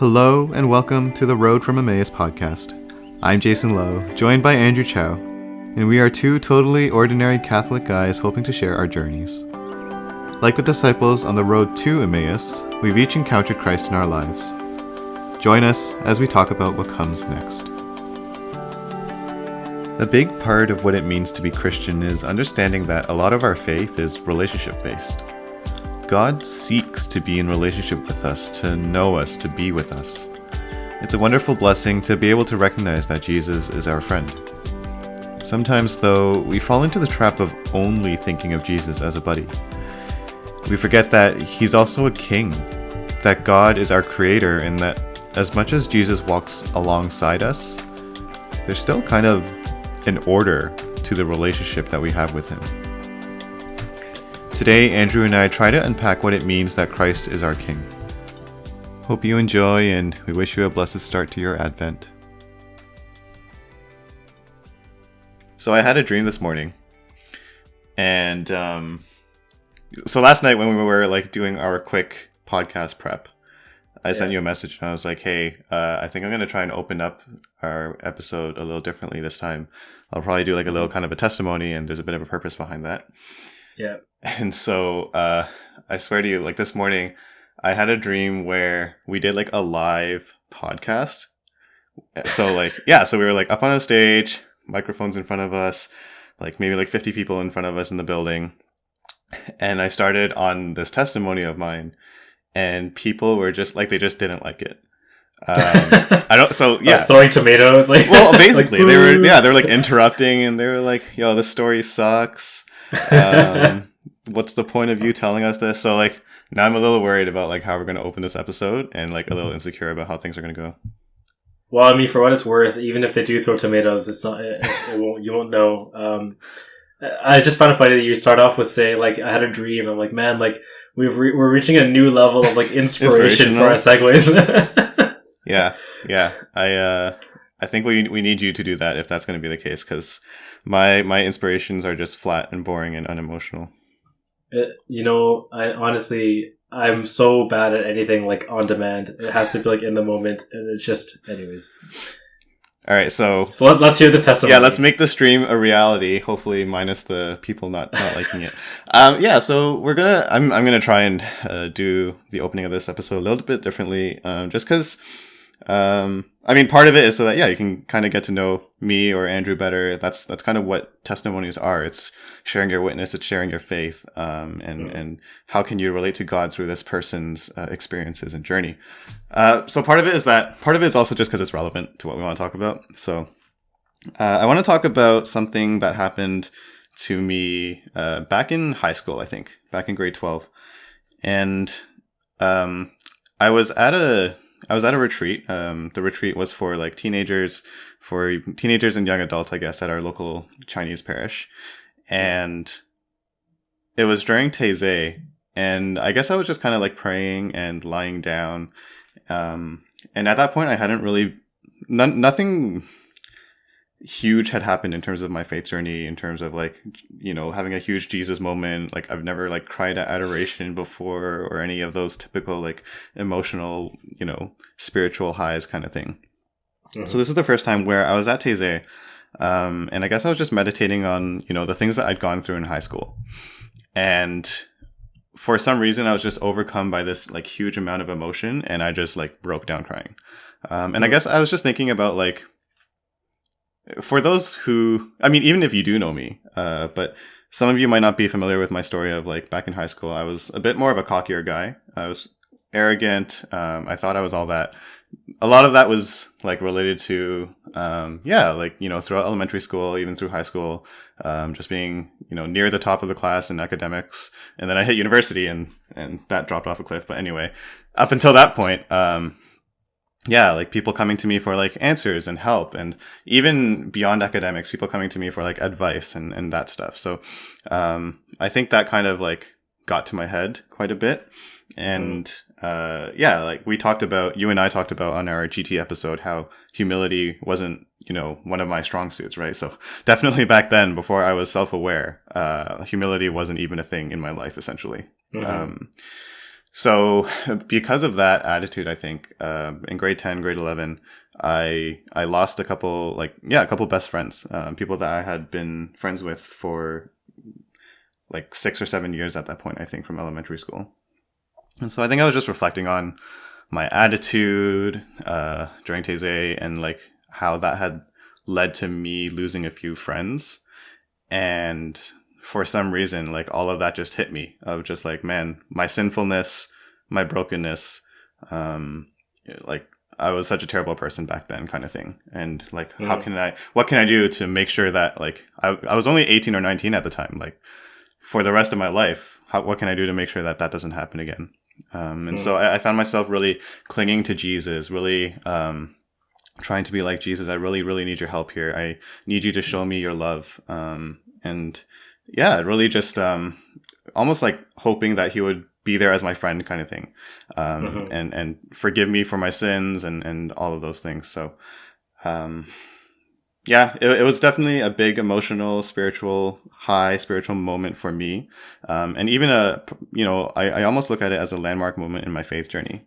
Hello and welcome to the Road from Emmaus podcast. I'm Jason Lowe, joined by Andrew Chow, and we are two totally ordinary Catholic guys hoping to share our journeys. Like the disciples on the road to Emmaus, we've each encountered Christ in our lives. Join us as we talk about what comes next. A big part of what it means to be Christian is understanding that a lot of our faith is relationship-based. God seeks to be in relationship with us, to know us, to be with us. It's a wonderful blessing to be able to recognize that Jesus is our friend. Sometimes, though, we fall into the trap of only thinking of Jesus as a buddy. We forget that he's also a king, that God is our creator, and that as much as Jesus walks alongside us, there's still kind of an order to the relationship that we have with him. Today, Andrew and I try to unpack what it means that Christ is our King. Hope you enjoy, and we wish you a blessed start to your Advent. So I had a dream this morning, and so last night when we were doing our quick podcast prep, I sent you a message and I was like, hey, I think I'm going to try and open up our episode a little differently this time. I'll probably do a little kind of a testimony, and there's a bit of a purpose behind that. Yeah. And so I swear to you, this morning, I had a dream where we did a live podcast. So so we were up on a stage, microphones in front of us, maybe 50 people in front of us in the building. And I started on this testimony of mine, and people were just they just didn't like it. Throwing tomatoes. Well, basically they were interrupting, and they were yo, this story sucks. What's the point of you telling us this? So now I'm a little worried about how we're going to open this episode, and a little insecure about how things are going to go. Well, I mean, for what it's worth, even if they do throw tomatoes, it's not. You won't know. I just found it funny that you start off with say I had a dream. I'm like, man, we're reaching a new level of inspiration for our segues. Yeah. I think we need you to do that if that's going to be the case, because my inspirations are just flat and boring and unemotional. I'm so bad at anything on demand. It has to be in the moment, and it's just, anyways. All right, so let's hear this testimony. Yeah, let's make the stream a reality. Hopefully, minus the people not liking it. So I'm gonna try and do the opening of this episode a little bit differently, just because. Part of it is so that you can kind of get to know me or Andrew better. That's kind of what testimonies are. It's sharing your witness, it's sharing your faith, and how can you relate to God through this person's experiences and journey. So part of it is also just because it's relevant to what we want to talk about. So I want to talk about something that happened to me back in high school, I think, back in grade 12. And I was at a retreat. The retreat was for teenagers and young adults, I guess, at our local Chinese parish. And it was during Taizé, and I guess I was just kind of praying and lying down. And at that point I hadn't really, nothing huge had happened in terms of my faith journey, in terms of having a huge Jesus moment. I've never cried at adoration before, or any of those typical emotional, spiritual highs kind of thing. Mm-hmm. So this is the first time where I was at Taizé, and I guess I was just meditating on the things that I'd gone through in high school, and for some reason I was just overcome by this huge amount of emotion, and I just broke down crying. And I guess I was just thinking about for those who, even if you do know me, but some of you might not be familiar with my story of back in high school, I was a bit more of a cockier guy. I was arrogant. I thought I was all that. A lot of that was related to, throughout elementary school, even through high school, just being, near the top of the class in academics. And then I hit university, and that dropped off a cliff. But anyway, up until that point, people coming to me for answers and help, and even beyond academics, people coming to me for advice and that stuff. So I think that kind of got to my head quite a bit. And we talked about, you and I talked about on our GT episode, how humility wasn't, one of my strong suits, right? So definitely back then, before I was self-aware, humility wasn't even a thing in my life, essentially. Mm-hmm. So because of that attitude, I think in grade 10, grade 11, I lost a couple best friends, people that I had been friends with for like 6 or 7 years at that point, I think, from elementary school. And so I think I was just reflecting on my attitude during Taizé and like how that had led to me losing a few friends. And for some reason, like all of that just hit me of just like, man, my sinfulness, my brokenness, um, like I was such a terrible person back then kind of thing. And like, what can I do to make sure that like, I was only 18 or 19 at the time, like for the rest of my life, what can I do to make sure that that doesn't happen again? So I found myself really clinging to Jesus, really, trying to be like Jesus. I really, really need your help here. I need you to show me your love. And yeah, really just almost like hoping that he would be there as my friend kind of thing, and forgive me for my sins and all of those things. So yeah, it was definitely a big emotional, high spiritual moment for me. And even I almost look at it as a landmark moment in my faith journey.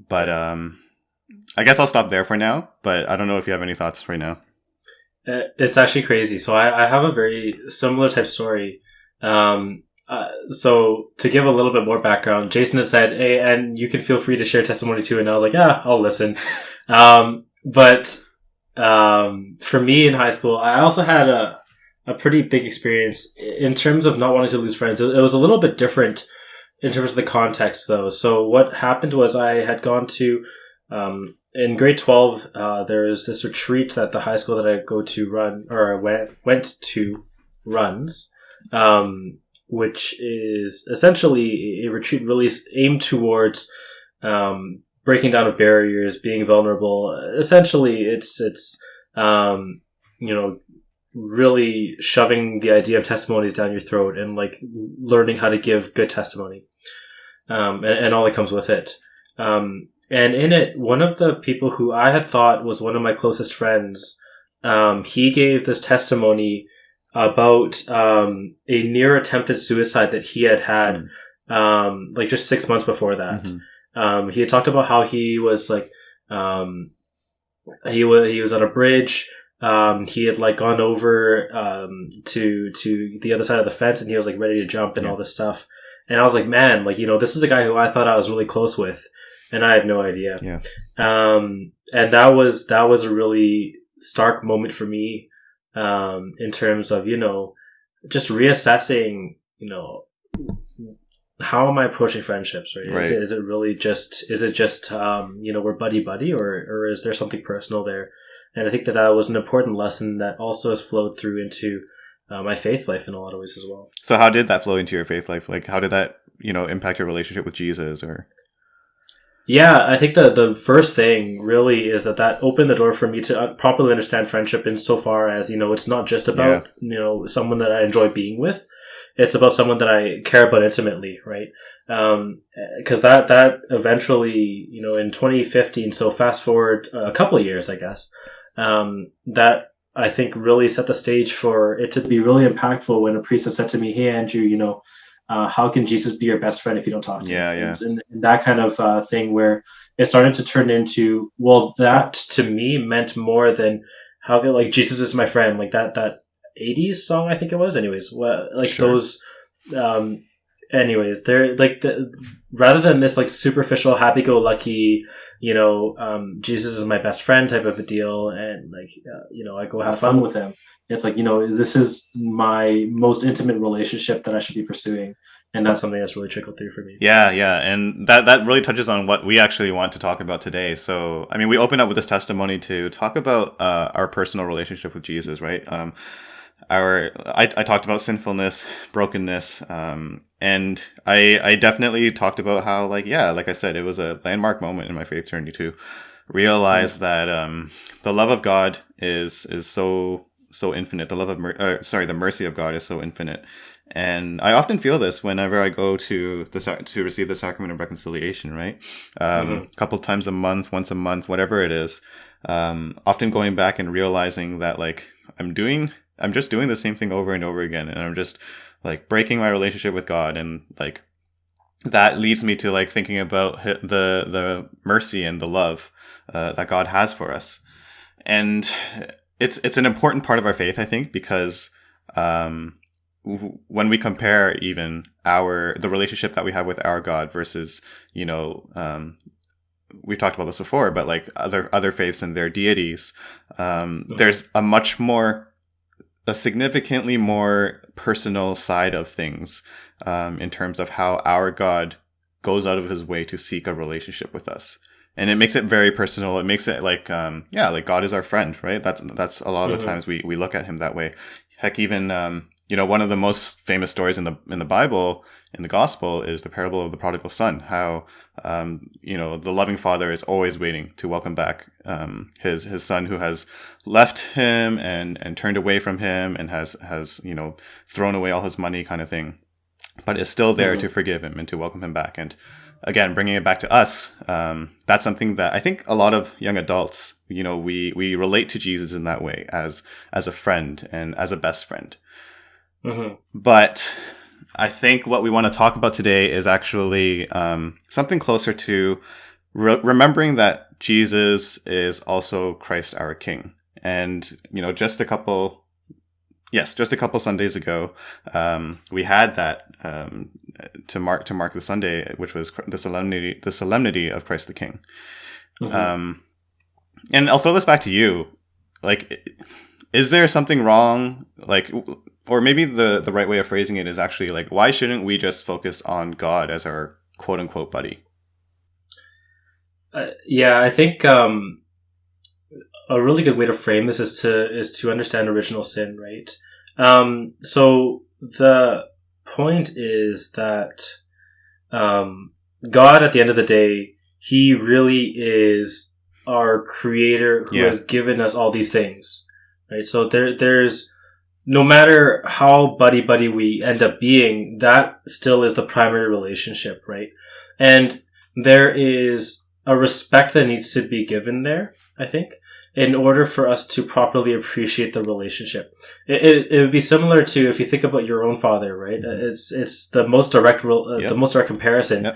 But I guess I'll stop there for now, but I don't know if you have any thoughts right now. It's actually crazy. So I have a very similar type story. So to give a little bit more background, Jason had said, "Hey, and you can feel free to share testimony too." And I was like, "Yeah, I'll listen." But for me in high school, I also had a pretty big experience in terms of not wanting to lose friends. It was a little bit different in terms of the context, though. So what happened was I had gone to in grade 12, there was this retreat that the high school that I go to run, or I went to runs, which is essentially a retreat really aimed towards breaking down of barriers, being vulnerable. Essentially, it's really shoving the idea of testimonies down your throat and like learning how to give good testimony, and all that comes with it. And in it, one of the people who I had thought was one of my closest friends, he gave this testimony about a near attempted suicide that he had like just 6 months before that. Mm-hmm. He had talked about how he was like he was on a bridge. He had like gone over to the other side of the fence, and he was like ready to jump and all this stuff. And I was like, man, like, this is a guy who I thought I was really close with. And I had no idea. Yeah. And that was a really stark moment for me, in terms of, just reassessing, how am I approaching friendships, right? Right. Is it really just, we're buddy, or is there something personal there? And I think that was an important lesson that also has flowed through into my faith life in a lot of ways as well. So how did that flow into your faith life? Like, how did that, impact your relationship with Jesus or... Yeah, I think the first thing really is that opened the door for me to properly understand friendship insofar as, it's not just about, someone that I enjoy being with. It's about someone that I care about intimately, right? Because that eventually, in 2015, so fast forward a couple of years, I guess, that I think really set the stage for it to be really impactful when a priest had said to me, "Hey, Andrew, how can Jesus be your best friend if you don't talk to him?" Yeah. And that kind of thing where it started to turn into, well, that to me meant more than how can, like, Jesus is my friend, like that 80s song, I think it was. Anyways, those, anyways, they're like rather than this like superficial happy-go-lucky, Jesus is my best friend type of a deal, and like, I go have fun with him. It's like, this is my most intimate relationship that I should be pursuing. And that's something that's really trickled through for me. Yeah. And that really touches on what we actually want to talk about today. So, I mean, we opened up with this testimony to talk about our personal relationship with Jesus, right? I talked about sinfulness, brokenness, and I definitely talked about how, like I said, it was a landmark moment in my faith journey to realize that the love of God is so infinite. The love of the mercy of God is so infinite, and I often feel this whenever I go to receive the sacrament of reconciliation. Right, a couple times a month, once a month, whatever it is. Often going back and realizing that like I'm just doing the same thing over and over again, and I'm just like breaking my relationship with God, and like that leads me to like thinking about the mercy and the love that God has for us, and it's an important part of our faith, I think, because when we compare even the relationship that we have with our God versus, we've talked about this before, but like other faiths and their deities, there's a significantly more personal side of things, in terms of how our God goes out of his way to seek a relationship with us. And it makes it very personal. It makes it like, like God is our friend, right? That's a lot of the times we look at him that way. Heck, even, one of the most famous stories in the Bible, in the gospel, is the parable of the prodigal son. How, the loving father is always waiting to welcome back, his son who has left him and turned away from him and has, thrown away all his money, kind of thing, but is still there to forgive him and to welcome him back. And again, bringing it back to us, that's something that I think a lot of young adults, we relate to Jesus in that way, as a friend and as a best friend. But I think what we want to talk about today is actually something closer to remembering that Jesus is also Christ our King. And, just a couple Sundays ago, we had that to mark the Sunday, which was the solemnity of Christ the King. And I'll throw this back to you. Like, is there something wrong? Like, or maybe the right way of phrasing it is actually like, why shouldn't we just focus on God as our quote unquote buddy? I think a really good way to frame this is to understand original sin, right? So the point is that God, at the end of the day, he really is our creator who has given us all these things, right? So there's, no matter how buddy we end up being, that still is the primary relationship, right? And there is a respect that needs to be given there, I think, in order for us to properly appreciate the relationship. It would be similar to if you think about your own father, right? It's the most direct the most direct comparison.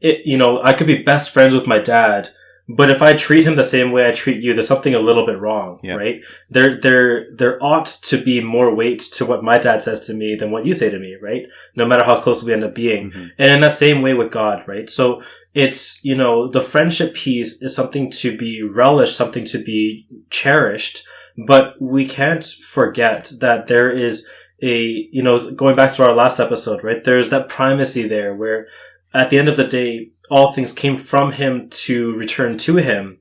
Yep. I could be best friends with my dad, but if I treat him the same way I treat you, there's something a little bit wrong, right? There ought to be more weight to what my dad says to me than what you say to me, right? No matter how close we end up being. And in that same way with God, right? So it's, the friendship piece is something to be relished, something to be cherished, but we can't forget that there is going back to our last episode, right? There's that primacy there where at the end of the day, all things came from him to return to him,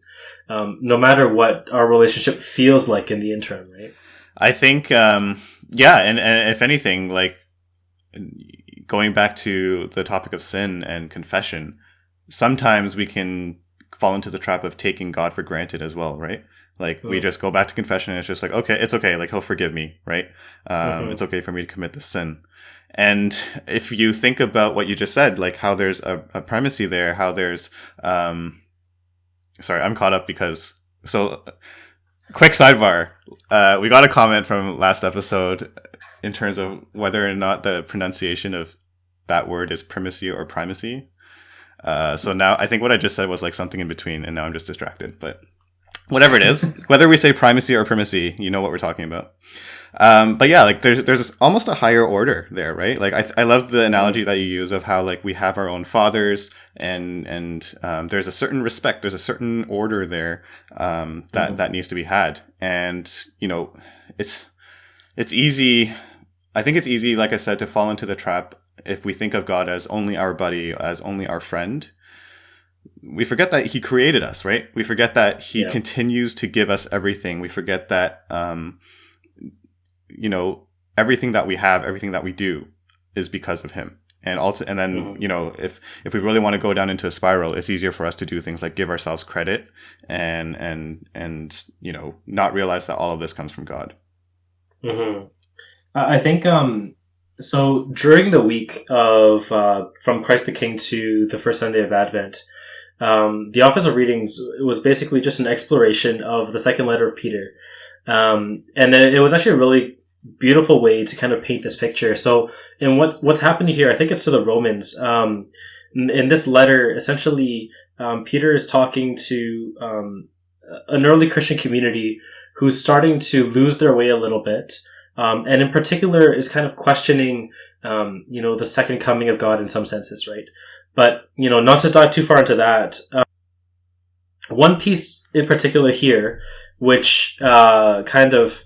no matter what our relationship feels like in the interim, right? I think, and if anything, like, going back to the topic of sin and confession, sometimes we can fall into the trap of taking God for granted as well, right? Like, we just go back to confession and it's just like, okay, it's okay, like, he'll forgive me, right? It's okay for me to commit this sin. And if you think about what you just said, like how there's a primacy there, how there's, sorry, I'm caught up because, so quick sidebar. We got a comment from last episode in terms of whether or not the pronunciation of that word is primacy or primacy. So now I think what I just said was like something in between, and now I'm just distracted, but whatever it is, whether we say primacy or primacy, you know what we're talking about. But yeah, like there's almost a higher order there, right? Like I love the analogy that you use of how like we have our own fathers and there's a certain respect, there's a certain order there, that needs to be had. And, it's easy. I think it's easy, like I said, to fall into the trap if we think of God as only our buddy, as only our friend. We forget that he created us, right? We forget that he continues to give us everything. We forget that, everything that we have, everything that we do is because of him. And then, if we really want to go down into a spiral, it's easier for us to do things like give ourselves credit and not realize that all of this comes from God. I think, so during the week of, from Christ the King to the first Sunday of Advent, the Office of Readings was basically just an exploration of the second letter of Peter. And then it was actually a really beautiful way to kind of paint this picture. So, in what's happening here, I think it's to the Romans. in this letter, essentially, Peter is talking to an early Christian community who's starting to lose their way a little bit. And in particular is kind of questioning, the second coming of God in some senses, right? But, not to dive too far into that, one piece in particular here, which kind of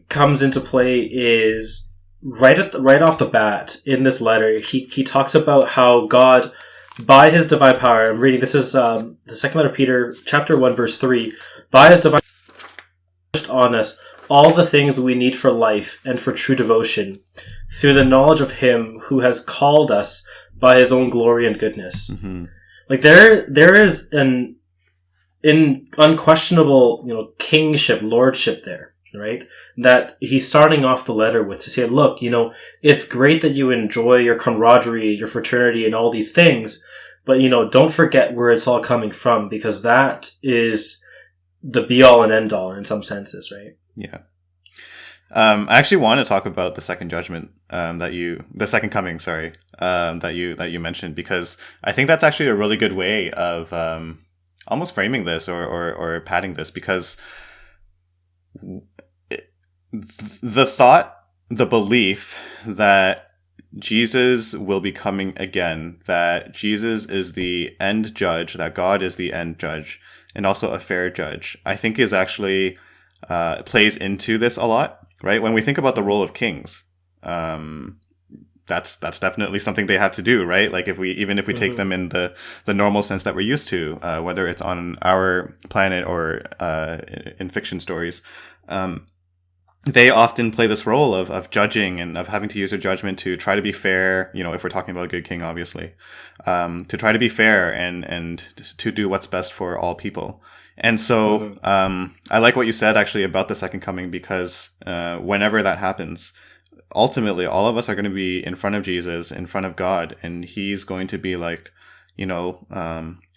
comes into play, is right off the bat in this letter. He talks about how God, by his divine power, I'm reading, this is the second letter of Peter, chapter 1, verse 3, by his divine power on us all the things we need for life and for true devotion, through the knowledge of him who has called us by his own glory and goodness. Mm-hmm. Like there is an unquestionable, kingship, lordship there, right? That he's starting off the letter with, to say, look, it's great that you enjoy your camaraderie, your fraternity, and all these things, but, don't forget where it's all coming from, because that is the be all and end all in some senses, right? Yeah. I actually want to talk about the second judgment, the second coming, sorry, that you mentioned, because I think that's actually a really good way of, almost framing this or padding this, because the thought, the belief that Jesus will be coming again, that Jesus is the end judge, that God is the end judge, and also a fair judge, I think is actually plays into this a lot, right? When we think about the role of kings, that's definitely something they have to do, right? Like if we take them in the normal sense that we're used to, whether it's on our planet or in fiction stories, they often play this role of judging and of having to use their judgment to try to be fair. If we're talking about a good king, obviously, to try to be fair and to do what's best for all people. And so I like what you said actually about the second coming, because whenever that happens, ultimately all of us are going to be in front of Jesus, in front of God, and he's going to be like,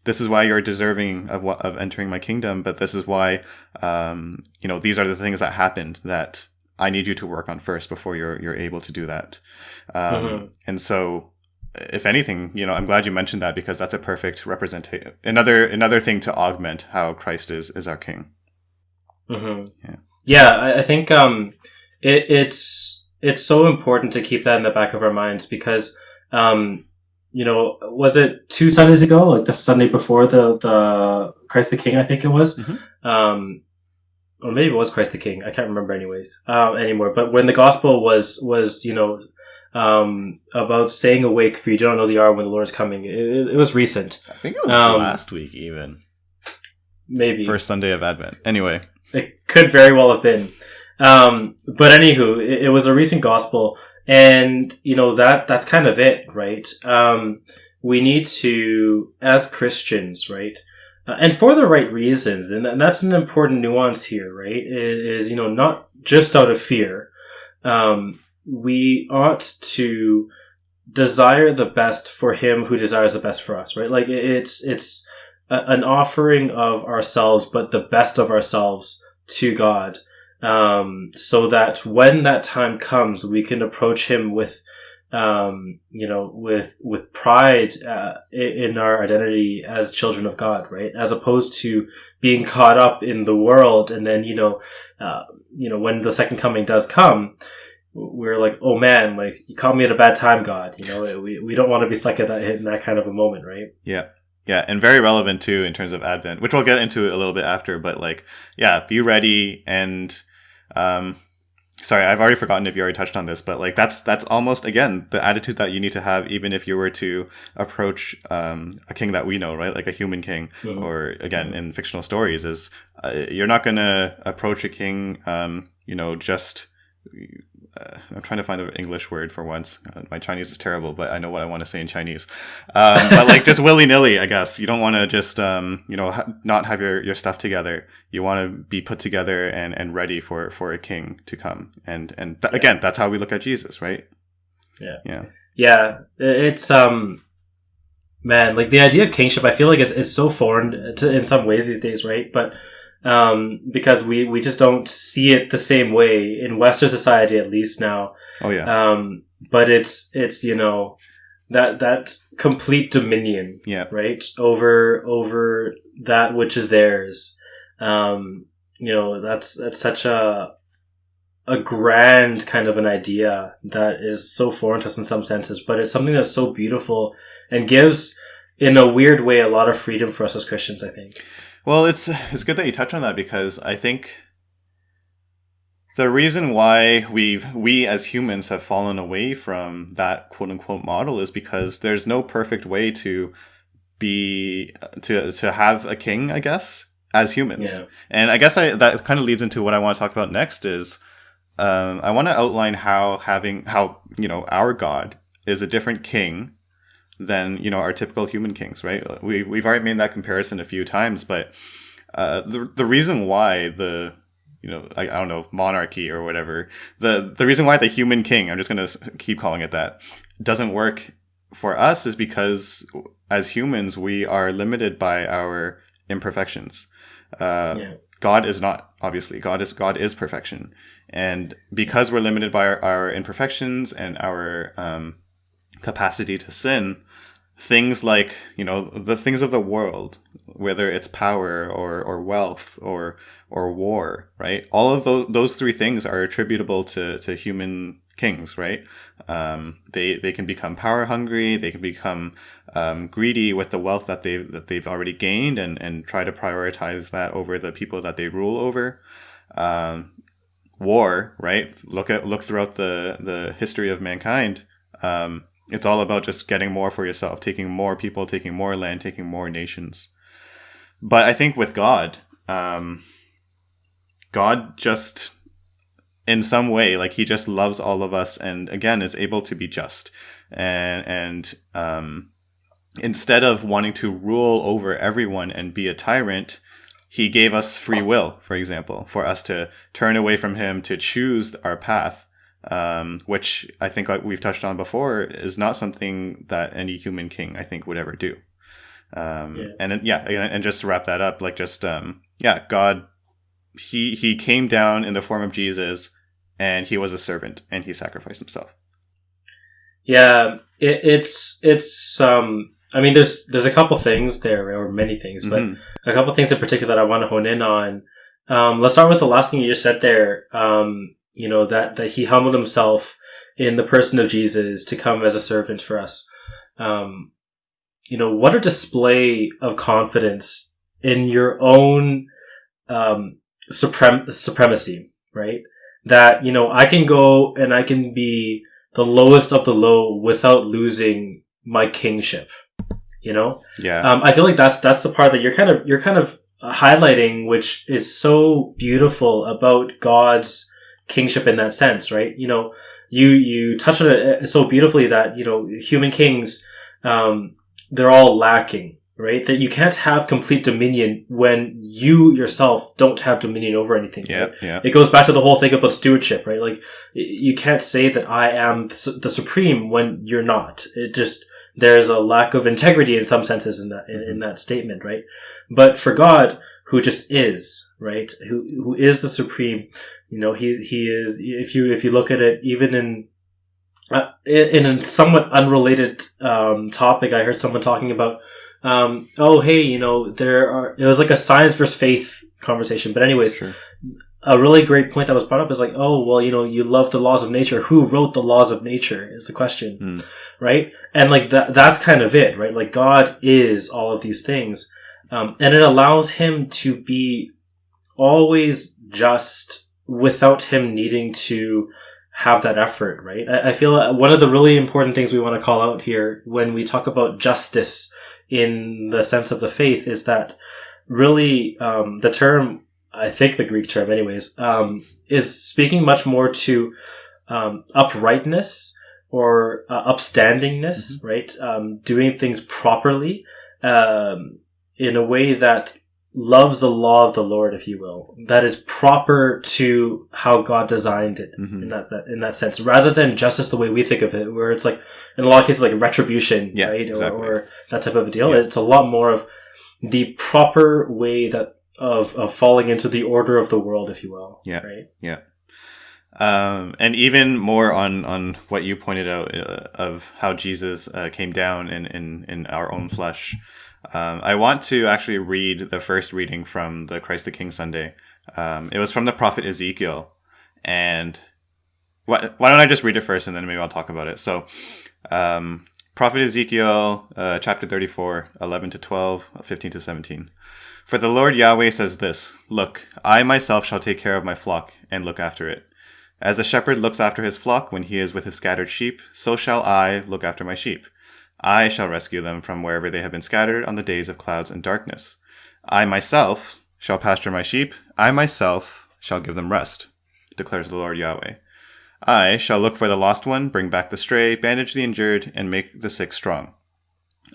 this is why you're deserving of entering my kingdom, but this is why, these are the things that happened that I need you to work on first before you're able to do that. And so, if anything, I'm glad you mentioned that, because that's a perfect representation. Another thing to augment how Christ is our King. Mm-hmm. Yeah, I think it's so important to keep that in the back of our minds, because was it 2 Sundays ago, like the Sunday before the Christ the King, I think it was, or maybe it was Christ the King, I can't remember anymore. But when the gospel was about staying awake, for you don't know the hour when the Lord is coming, it was recent. I think it was last week, even maybe first Sunday of Advent. Anyway, it could very well have been. But anywho, it was a recent gospel, and that's kind of it, right? We need to, as Christians, right, and for the right reasons, and that's an important nuance here, right? Is not just out of fear. We ought to desire the best for him who desires the best for us, right? Like it's an offering of ourselves, but the best of ourselves to God. So that when that time comes, we can approach him with pride, in our identity as children of God, right? As opposed to being caught up in the world. And then, when the second coming does come, we're like, oh man, like you caught me at a bad time, God. We don't want to be stuck in that kind of a moment, right? Yeah. Yeah, and very relevant too in terms of Advent, which we'll get into a little bit after. But be ready. And sorry, I've already forgotten if you already touched on this, but that's almost, again, the attitude that you need to have, even if you were to approach a king that we know, right? Like a human king, or again in fictional stories, is you're not going to approach a king, just. I'm trying to find the English word for once. My Chinese is terrible, but I know what I want to say in Chinese. But just willy-nilly, I guess. You don't want to just, not have your stuff together. You want to be put together and ready for a king to come. And again, that's how we look at Jesus, right? Yeah. Yeah. Yeah. It's, man, like the idea of kingship, I feel like it's so foreign in some ways these days, right? But because we just don't see it the same way in Western society, at least now. Oh yeah. But it's that complete dominion, Yeah. right, over that which is theirs. That's such a grand kind of an idea that is so foreign to us in some senses, but it's something that's so beautiful and gives, in a weird way, a lot of freedom for us as Christians, I think. Well, it's good that you touch on that, because I think the reason why we as humans have fallen away from that quote unquote model is because there's no perfect way to have a king, I guess, as humans. Yeah. And I guess that kind of leads into what I want to talk about next is I want to outline how our God is a different king than our typical human kings, right? We've already made that comparison a few times, but the reason why I don't know, monarchy or whatever, the reason why the human king, I'm just going to keep calling it that, doesn't work for us is because as humans we are limited by our imperfections. God is not, obviously. God is perfection. And because we're limited by our imperfections and our capacity to sin, things like, the things of the world, whether it's power or wealth or war, right? All of those three things are attributable to human kings, right? They can become power hungry. They can become greedy with the wealth that they've already gained and try to prioritize that over the people that they rule over. War, right? Look throughout the history of mankind. It's all about just getting more for yourself, taking more people, taking more land, taking more nations. But I think with God, God just, in some way, like he just loves all of us, and again is able to be just, and instead of wanting to rule over everyone and be a tyrant, he gave us free will, for example, for us to turn away from him, to choose our path, which I think, like we've touched on before, is not something that any human king, I think, would ever do. And just to wrap that up, like just God, he came down in the form of Jesus, and he was a servant, and he sacrificed himself. Yeah, it's I mean, there's a couple things there, or many things, but a couple things in particular that I want to hone in on. Let's start with the last thing you just said there. That he humbled himself in the person of Jesus to come as a servant for us. What a display of confidence in your own supremacy, right? That, I can go and I can be the lowest of the low without losing my kingship, Yeah. I feel like that's the part that you're kind of highlighting, which is so beautiful about God's kingship in that sense, right? You touch on it so beautifully that, human kings, they're all lacking, right? That you can't have complete dominion when you yourself don't have dominion over anything. Yeah, right? yeah. It goes back to the whole thing about stewardship, right? Like, you can't say that I am the supreme when you're not. It just, there's a lack of integrity in some senses in that statement, right? But for God, who just is, right? Who is the supreme, he is, if you look at it, even in a somewhat unrelated topic, I heard someone talking about, it was like a science versus faith conversation. But anyways, Sure. A really great point that was brought up is like, you love the laws of nature. Who wrote the laws of nature is the question, right? And like that's kind of it, right? Like God is all of these things. And it allows him to be always just without him needing to have that effort, right? I feel one of the really important things we want to call out here when we talk about justice in the sense of the faith is that really the term, I think the Greek term anyways, is speaking much more to uprightness or upstandingness, right? Doing things properly in a way that loves the law of the Lord, if you will, that is proper to how God designed it in that sense, rather than justice the way we think of it, where it's like, in a lot of cases, like retribution, right? Exactly. Or that type of a deal. Yeah. It's a lot more of the proper way of falling into the order of the world, if you will. Yeah. Right. Yeah. And even more on what you pointed out of how Jesus came down in our own flesh. I want to actually read the first reading from the Christ the King Sunday. It was from the prophet Ezekiel. And why don't I just read it first, and then maybe I'll talk about it. So, prophet Ezekiel, chapter 34, 11 to 12, 15 to 17. For the Lord Yahweh says this, Look, I myself shall take care of my flock and look after it. As a shepherd looks after his flock when he is with his scattered sheep, so shall I look after my sheep. I shall rescue them from wherever they have been scattered on the days of clouds and darkness. I myself shall pasture my sheep. I myself shall give them rest, declares the Lord Yahweh. I shall look for the lost one, bring back the stray, bandage the injured, and make the sick strong.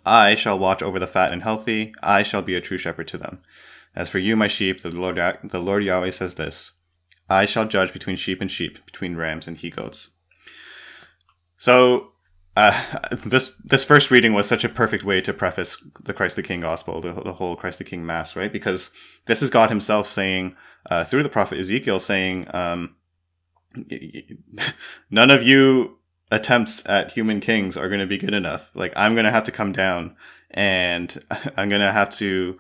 I shall watch over the fat and healthy. I shall be a true shepherd to them. As for you, my sheep, the Lord Yahweh says this, I shall judge between sheep and sheep, between rams and he-goats. So, this first reading was such a perfect way to preface the Christ the King gospel, the whole Christ the King mass, right? Because this is God himself saying, through the prophet Ezekiel, saying, none of you attempts at human kings are going to be good enough. Like, I'm going to have to come down and I'm going to have to,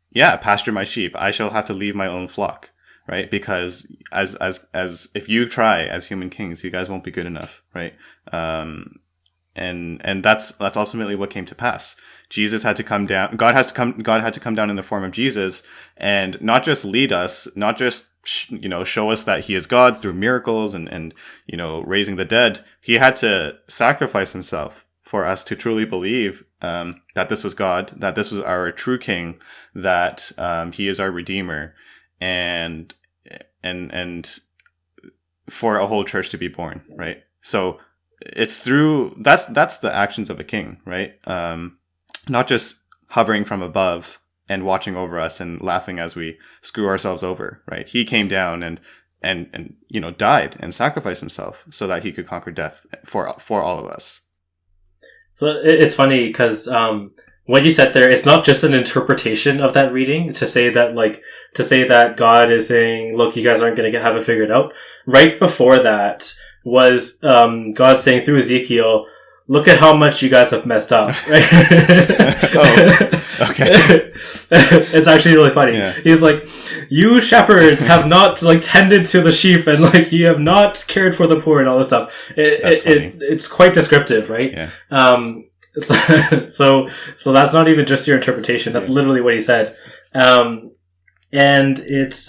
pasture my sheep. I shall have to leave my own flock. Right? Because as if you try as human kings, you guys won't be good enough, right? And that's ultimately what came to pass. Jesus had to come down. God had to come down in the form of Jesus and not just lead us, not just, show us that he is God through miracles and raising the dead. He had to sacrifice himself for us to truly believe, that this was God, that this was our true king, that, he is our redeemer. And for a whole church to be born, right? So it's through that's the actions of a king, right? Not just hovering from above and watching over us and laughing as we screw ourselves over, right? He came down and died and sacrificed himself so that he could conquer death for all of us. So it's funny because what you said there, it's not just an interpretation of that reading to say that God is saying, look, you guys aren't going to have it figured out. Right before that was God saying through Ezekiel, look at how much you guys have messed up. Right? Oh, okay. It's actually really funny. Yeah. He's like, you shepherds have not tended to the sheep and you have not cared for the poor and all this stuff. It's quite descriptive, right? Yeah. So that's not even just your interpretation. That's literally what he said. And it's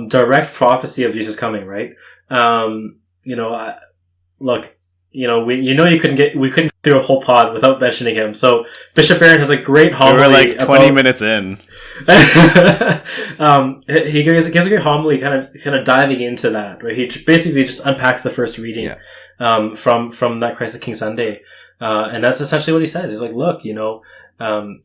direct prophecy of Jesus coming, right? We couldn't do a whole pod without mentioning him. So Bishop Aaron has a great homily. We were 20 minutes in. He gives a great homily kind of diving into that, right? He basically just unpacks the first reading, from that Christ the King Sunday. And that's essentially what he says. He's like, look,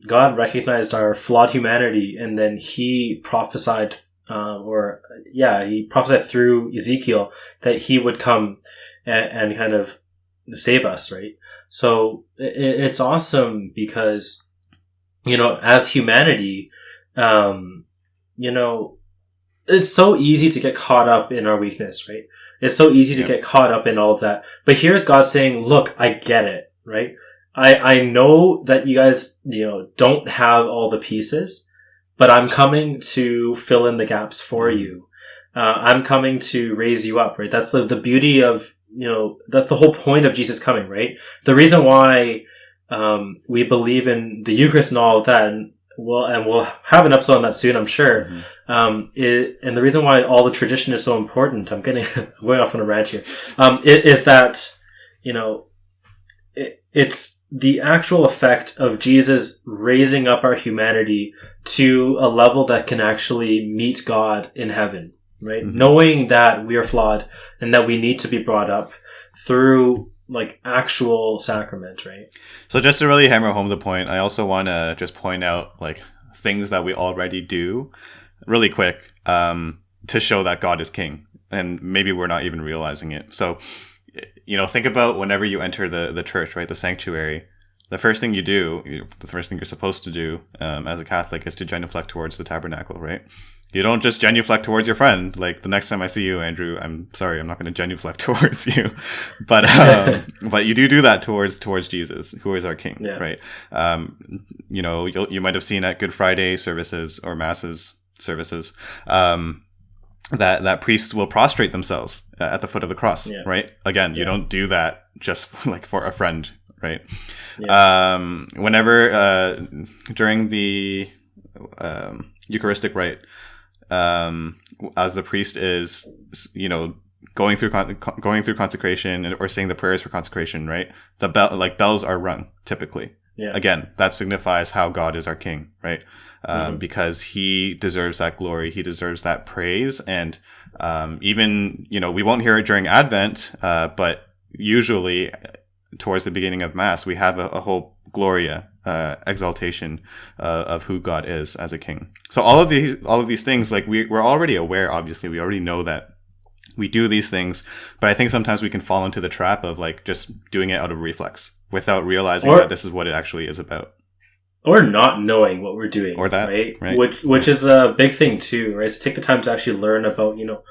God recognized our flawed humanity, and then he prophesied, he prophesied through Ezekiel that he would come and kind of save us, right? So it's awesome because, as humanity, it's so easy to get caught up in our weakness, right? It's so easy to get caught up in all of that. But here's God saying, look, I get it, right? I know that you guys, don't have all the pieces, but I'm coming to fill in the gaps for you. I'm coming to raise you up, right? That's the beauty of, that's the whole point of Jesus coming, right? The reason why, we believe in the Eucharist and all of that, and we'll have an episode on that soon, I'm sure. Mm-hmm. And the reason why all the tradition is so important, I'm going off on a rant here, is that, it's the actual effect of Jesus raising up our humanity to a level that can actually meet God in heaven, right? Mm-hmm. Knowing that we are flawed and that we need to be brought up through actual sacrament, right? So just to really hammer home the point, I also want to just point out things that we already do really quick to show that God is king, and maybe we're not even realizing it. So think about whenever you enter the church, right? The the first thing the first thing you're supposed to do as a Catholic is to genuflect towards the tabernacle, right? You don't just genuflect towards your friend. Like, the next time I see you, Andrew, I'm sorry, I'm not going to genuflect towards you. But you do that towards Jesus, who is our King, right? You know, you might have seen at Good Friday services or Masses services, that priests will prostrate themselves at the foot of the cross, right? Again, you don't do that just like for a friend, right? Whenever during the Eucharistic rite, as the priest is, you know, going through consecration or saying the prayers for consecration, right? The bells are rung typically. Again, that signifies how God is our King, right? Because he deserves that glory, he deserves that praise, and even, you know, we won't hear it during Advent, but usually towards the beginning of Mass, we have a whole Gloria, exaltation of who God is as a King. So all of these things, like we're already aware. Obviously, we already know that we do these things, but I think sometimes we can fall into the trap of like just doing it out of reflex without realizing that this is what it actually is about. Or not knowing what we're doing, or that, right? Which is a big thing too, right? So take the time to actually learn about, you know,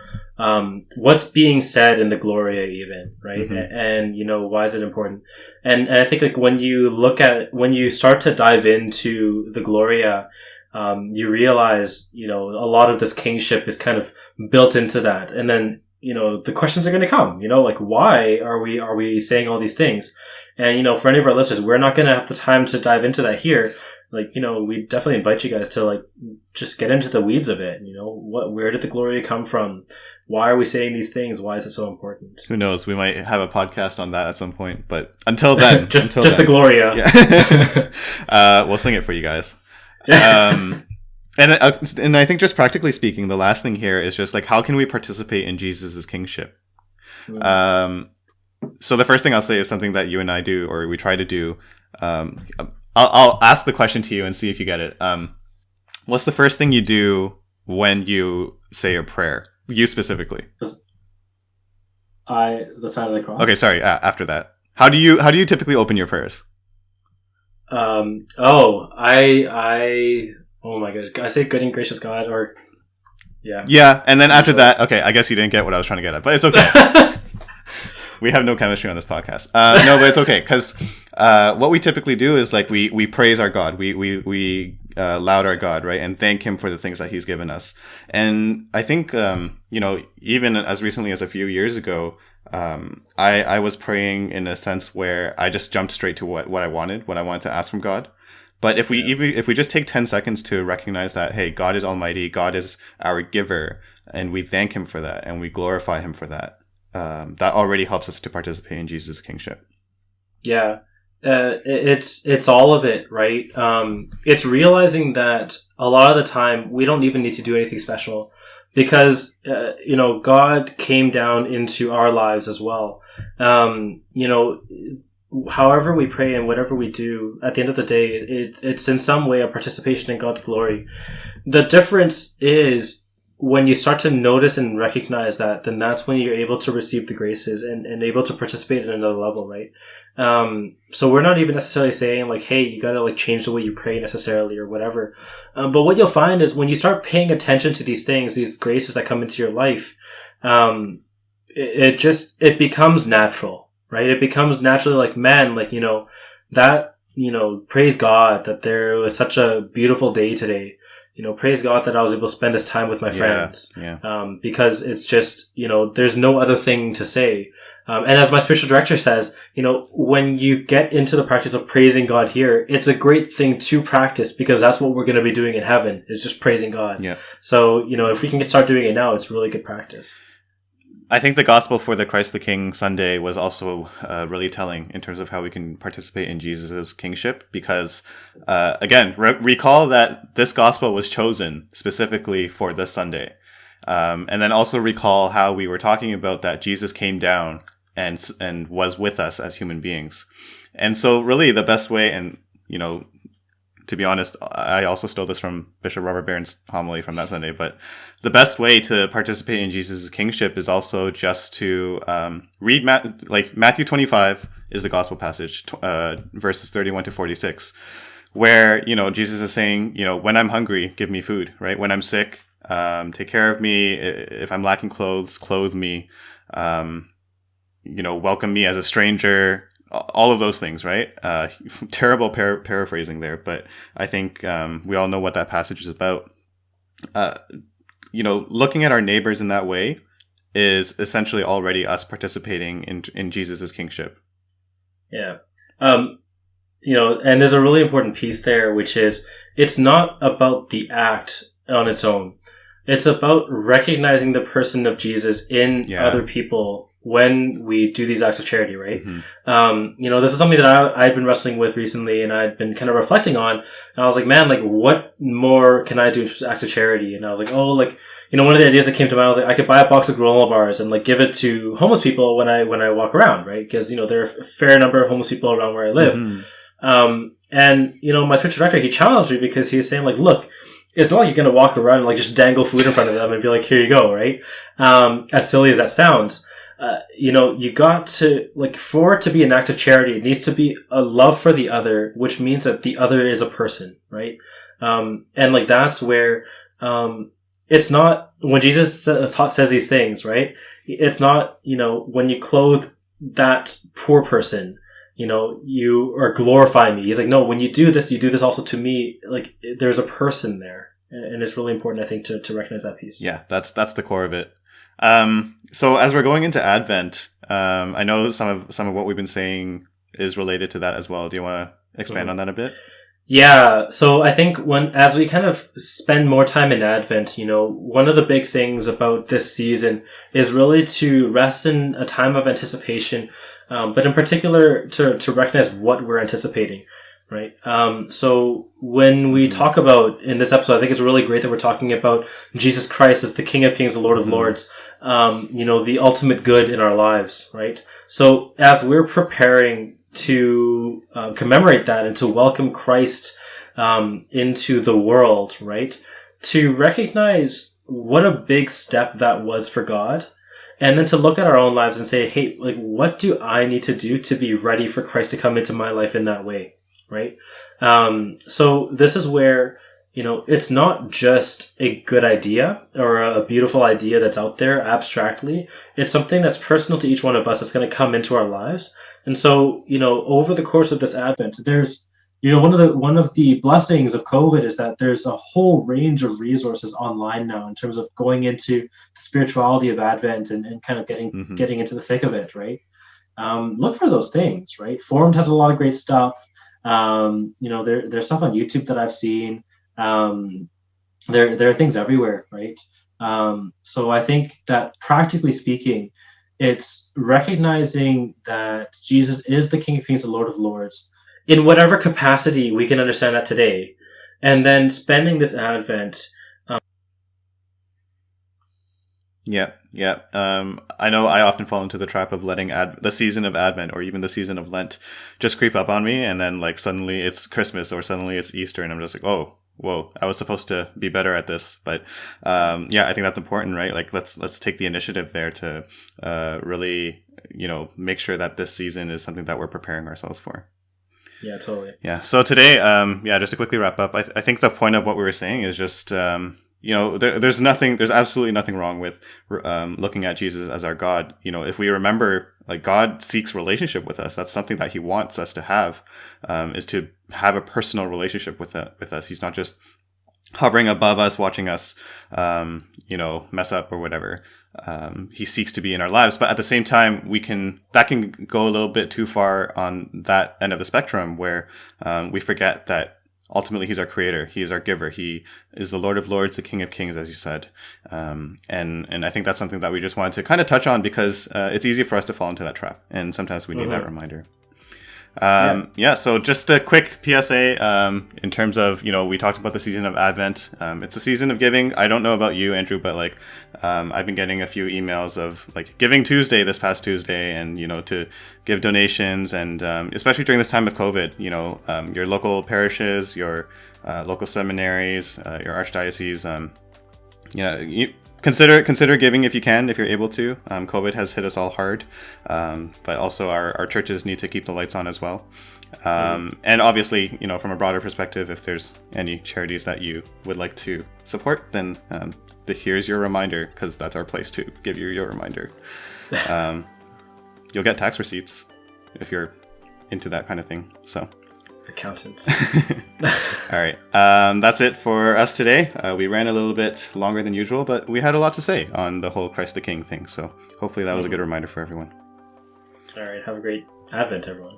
what's being said in the Gloria, even, right? And you know, why is it important? And I think like when you start to dive into the Gloria, you realize, you know, a lot of this kingship is kind of built into that, and then, you know, the questions are going to come, you know, like, why are we saying all these things? And, you know, for any of our listeners, we're not going to have the time to dive into that here. Like, you know, we definitely invite you guys to like, just get into the weeds of it. You know, where did the Gloria come from? Why are we saying these things? Why is it so important? Who knows? We might have a podcast on that at some point, but until then, just the Gloria. Yeah. We'll sing it for you guys. And I think, just practically speaking, the last thing here is just like, how can we participate in Jesus's kingship? So the first thing I'll say is something that you and I do, or we try to do. I'll ask the question to you and see if you get it. What's the first thing you do when you say a prayer? You specifically. The sign of the cross. Okay, sorry. After that, how do you typically open your prayers? Oh my goodness. I say good and gracious God, or Yeah, and then after that, okay, I guess you didn't get what I was trying to get at, but it's okay. We have no chemistry on this podcast. No, but it's okay, because what we typically do is like we praise our God, we laud our God, right, and thank him for the things that he's given us. And I think you know, even as recently as a few years ago, I was praying in a sense where I just jumped straight to what I wanted to ask from God. But if we just take 10 seconds to recognize that, hey, God is almighty, God is our giver, and we thank him for that, and we glorify him for that, that already helps us to participate in Jesus' kingship. Yeah. It's all of it, right? It's realizing that a lot of the time we don't even need to do anything special, because, you know, God came down into our lives as well. You know, however we pray and whatever we do, at the end of the day, it's in some way a participation in God's glory. The difference is when you start to notice and recognize that, then that's when you're able to receive the graces and able to participate at another level, right? So we're not even necessarily saying like, hey, you gotta like change the way you pray necessarily or whatever. But what you'll find is when you start paying attention to these things, these graces that come into your life, it becomes natural. Right? It becomes naturally like, man, like, you know, that, you know, praise God that there was such a beautiful day today. You know, praise God that I was able to spend this time with my friends. Because it's just, you know, there's no other thing to say. And as my spiritual director says, you know, when you get into the practice of praising God here, it's a great thing to practice, because that's what we're going to be doing in heaven, is just praising God. Yeah. So, you know, if we can start doing it now, it's really good practice. I think the gospel for the Christ the King Sunday was also really telling in terms of how we can participate in Jesus' kingship, because, again, recall that this gospel was chosen specifically for this Sunday. And then also recall how we were talking about that Jesus came down and was with us as human beings. And so really the best way, and, you know, to be honest, I also stole this from Bishop Robert Barron's homily from that Sunday. But the best way to participate in Jesus' kingship is also just to read Matthew 25 is the gospel passage, verses 31 to 46, where, you know, Jesus is saying, you know, when I'm hungry, give me food, right? When I'm sick, take care of me. If I'm lacking clothes, clothe me. You know, welcome me as a stranger. All of those things, right? Terrible paraphrasing there, but I think we all know what that passage is about. You know, looking at our neighbors in that way is essentially already us participating in Jesus' kingship. Yeah. You know, and there's a really important piece there, which is it's not about the act on its own. It's about recognizing the person of Jesus in other people when we do these acts of charity, right? Mm-hmm. You know, this is something that I've been wrestling with recently, and I'd been kind of reflecting on. And I was like, man, like, what more can I do in acts of charity? And I was like, oh, like, you know, one of the ideas that came to mind was like, I could buy a box of granola bars and like give it to homeless people when I walk around, right? Because, you know, there are a fair number of homeless people around where I live. Mm-hmm. And, you know, my spiritual director, he challenged me because he was saying like, look, it's not like you're going to walk around and like just dangle food in front of them and be like, here you go, right? As silly as that sounds. You know, you got to, like, for it to be an act of charity, it needs to be a love for the other, which means that the other is a person, right? And like, that's where, it's not, when Jesus says these things, right? It's not, you know, when you clothe that poor person, you know, you are glorifying me. He's like, no, when you do this also to me. Like, there's a person there. And it's really important, I think, to recognize that piece. Yeah, that's the core of it. So as we're going into Advent, I know some of what we've been saying is related to that as well. Do you want to expand on that a bit? Yeah. So I think as we kind of spend more time in Advent, you know, one of the big things about this season is really to rest in a time of anticipation, but in particular to recognize what we're anticipating. Right. So when we talk about in this episode, I think it's really great that we're talking about Jesus Christ as the King of Kings, the Lord of Lords, you know, the ultimate good in our lives. Right. So as we're preparing to commemorate that and to welcome Christ into the world, right, to recognize what a big step that was for God. And then to look at our own lives and say, hey, like, what do I need to do to be ready for Christ to come into my life in that way? Right. So this is where, you know, it's not just a good idea or a beautiful idea that's out there abstractly. It's something that's personal to each one of us that's going to come into our lives. And so, you know, over the course of this Advent, there's, you know, one of the blessings of COVID is that there's a whole range of resources online now in terms of going into the spirituality of Advent and kind of getting into the thick of it. Right. Look for those things. Right. Formed has a lot of great stuff. You know, there's stuff on YouTube that I've seen. There are things everywhere, right? So I think that practically speaking, it's recognizing that Jesus is the King of Kings, the Lord of Lords, in whatever capacity we can understand that today, and then spending this Advent. Yeah. I know I often fall into the trap of letting the season of Advent or even the season of Lent just creep up on me, and then like suddenly it's Christmas or suddenly it's Easter, and I'm just like, oh, whoa, I was supposed to be better at this. But yeah, I think that's important, right? Like let's take the initiative there to really, you know, make sure that this season is something that we're preparing ourselves for. Yeah, totally. Yeah. So today, just to quickly wrap up, I think the point of what we were saying is just you know, there's absolutely nothing wrong with looking at Jesus as our God. You know, if we remember, like, God seeks relationship with us. That's something that he wants us to have, is to have a personal relationship with us. He's not just hovering above us, watching us, you know, mess up or whatever. He seeks to be in our lives, but at the same time, that can go a little bit too far on that end of the spectrum where we forget that ultimately, he's our creator. He is our giver. He is the Lord of Lords, the King of Kings, as you said. And I think that's something that we just wanted to kind of touch on because it's easy for us to fall into that trap. And sometimes we need that reminder. Yeah, so just a quick PSA in terms of, we talked about the season of Advent. It's a season of giving. I don't know about you, Andrew, but like I've been getting a few emails of like Giving Tuesday this past Tuesday and, to give donations. And especially during this time of COVID, your local parishes, your local seminaries, your archdiocese, consider giving if you can, if you're able to. COVID has hit us all hard, but also our churches need to keep the lights on as well. And obviously, from a broader perspective, if there's any charities that you would like to support, then here's your reminder, because that's our place to give you your reminder. You'll get tax receipts if you're into that kind of thing. So. Accountants. All right. That's it for us today. We ran a little bit longer than usual, but we had a lot to say on the whole Christ the King thing. So hopefully that was a good reminder for everyone. All right. Have a great Advent, everyone.